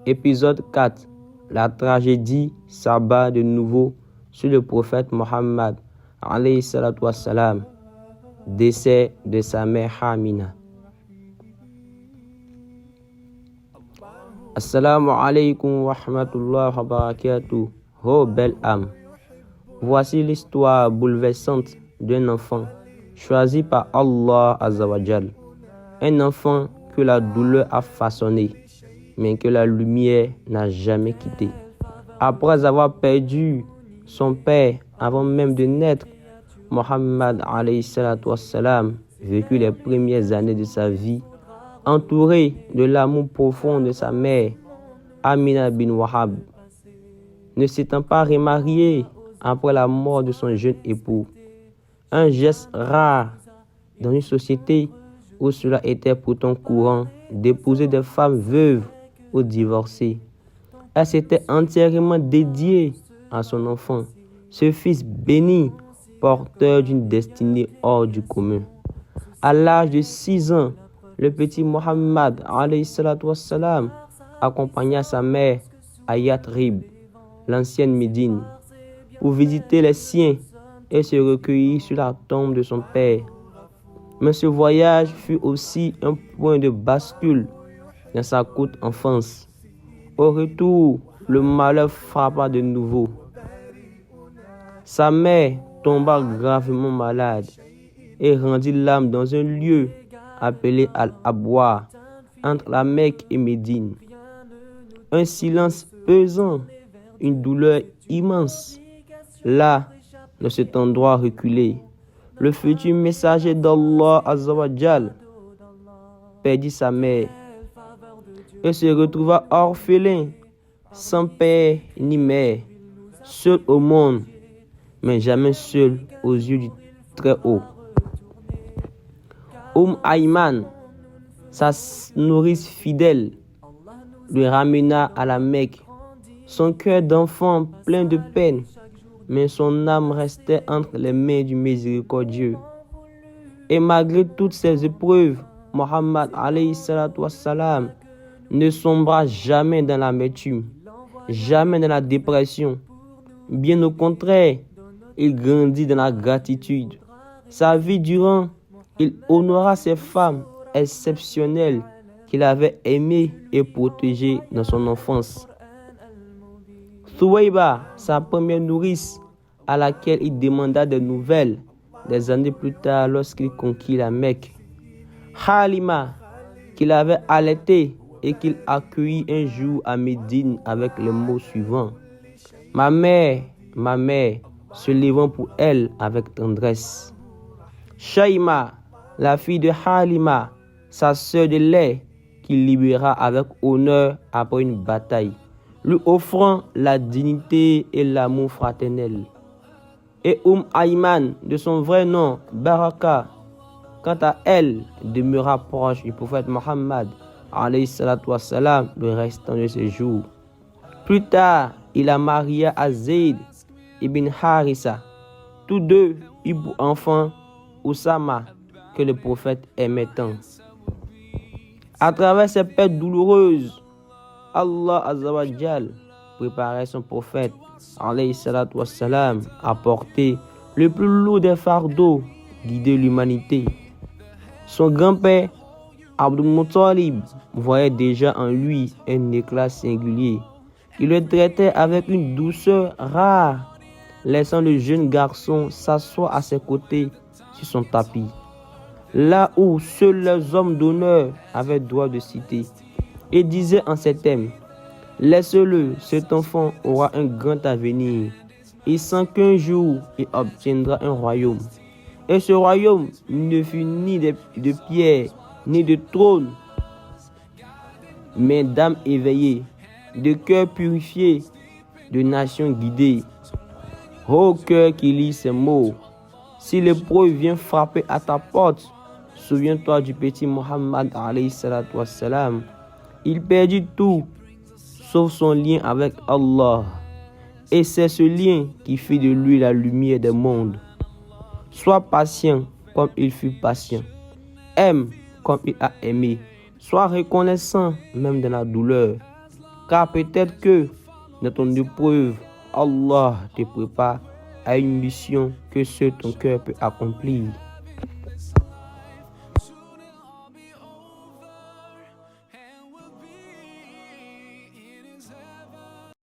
Épisode 4. La tragédie s'abat de nouveau sur le prophète Mohammed alayhi salatu wassalam. Décès de sa mère Amina. Assalamu alaikum wa rahmatullahi wa barakatuh. Oh belle âme. Voici l'histoire bouleversante d'un enfant choisi par Allah Azza wa Jal. Un enfant que la douleur a façonné, mais que la lumière n'a jamais quitté. Après avoir perdu son père avant même de naître, Mohammed alayhi salatu wassalam vécut les premières années de sa vie entouré de l'amour profond de sa mère, Amina bin Wahab. Ne s'étant pas remarié après la mort de son jeune époux, un geste rare dans une société où cela était pourtant courant d'épouser des femmes veuves ou divorcées. Elle s'était entièrement dédiée à son enfant, ce fils béni, porteur d'une destinée hors du commun. À l'âge de 6 ans, le petit Mohammed alayhi salatu wassalam accompagna sa mère à Yathrib, l'ancienne Médine, pour visiter les siens et se recueillir sur la tombe de son père. Mais ce voyage fut aussi un point de bascule dans sa courte enfance. Au retour, le malheur frappa de nouveau. Sa mère tomba gravement malade et rendit l'âme dans un lieu appelé Al-Abwa, entre la Mecque et Médine. Un silence pesant, une douleur immense. Là, dans cet endroit reculé, le futur messager d'Allah Azza wa Jal perdit sa mère et se retrouva orphelin, sans père ni mère, seul au monde, mais jamais seul aux yeux du Très-Haut. Ayman, sa nourrice fidèle, le ramena à la Mecque, son cœur d'enfant plein de peine, mais son âme restait entre les mains du miséricordieux. Et malgré toutes ces épreuves, Mohammed alayhi salatu wassalam ne sombra jamais dans l'amertume, jamais dans la dépression. Bien au contraire, il grandit dans la gratitude. Sa vie durant, il honora ces femmes exceptionnelles qu'il avait aimées et protégées dans son enfance. Thuwayba, sa première nourrice, à laquelle il demanda des nouvelles des années plus tard lorsqu'il conquit la Mecque. Halima, qu'il avait allaité et qu'il accueillit un jour à Médine avec les mots suivants. Ma mère, se levant pour elle avec tendresse. Shaima, la fille de Halima, sa sœur de lait, qu'il libéra avec honneur après une bataille, lui offrant la dignité et l'amour fraternel. Et Ayman, de son vrai nom, Baraka, quant à elle, demeura proche du prophète Mohammed alayhi salatu wassalam le restant de ses jours. Plus tard, il a marié à Zayd ibn Harissa. Tous deux eurent pour enfant Oussama, que le prophète aimait tant. À travers ces pertes douloureuses, Allah Azza wa Jal préparait son prophète alayhi salatu wassalam à porter le plus lourd des fardeaux, guider l'humanité. Son grand-père, Abdul Muttalib, voyait déjà en lui un éclat singulier. Il le traitait avec une douceur rare, laissant le jeune garçon s'asseoir à ses côtés sur son tapis, là où seuls les hommes d'honneur avaient droit de citer, et disait en ces termes: laisse-le, cet enfant aura un grand avenir, et sans qu'un jour il obtiendra un royaume. Et ce royaume ne fut ni de pierre, ni de trône, mais d'âmes éveillées, de cœurs purifiés, de nations guidées. Ô cœur qui lit ces mots, si l'épreuve vient frapper à ta porte, souviens-toi du petit Mohammed alayhi salatu wassalam. Il perdit tout, sauf son lien avec Allah. Et c'est ce lien qui fait de lui la lumière des mondes. Sois patient comme il fut patient. Aime comme il a aimé. Sois reconnaissant même dans la douleur, car peut-être que dans ton épreuve, Allah te prépare à une mission que seul ton cœur peut accomplir.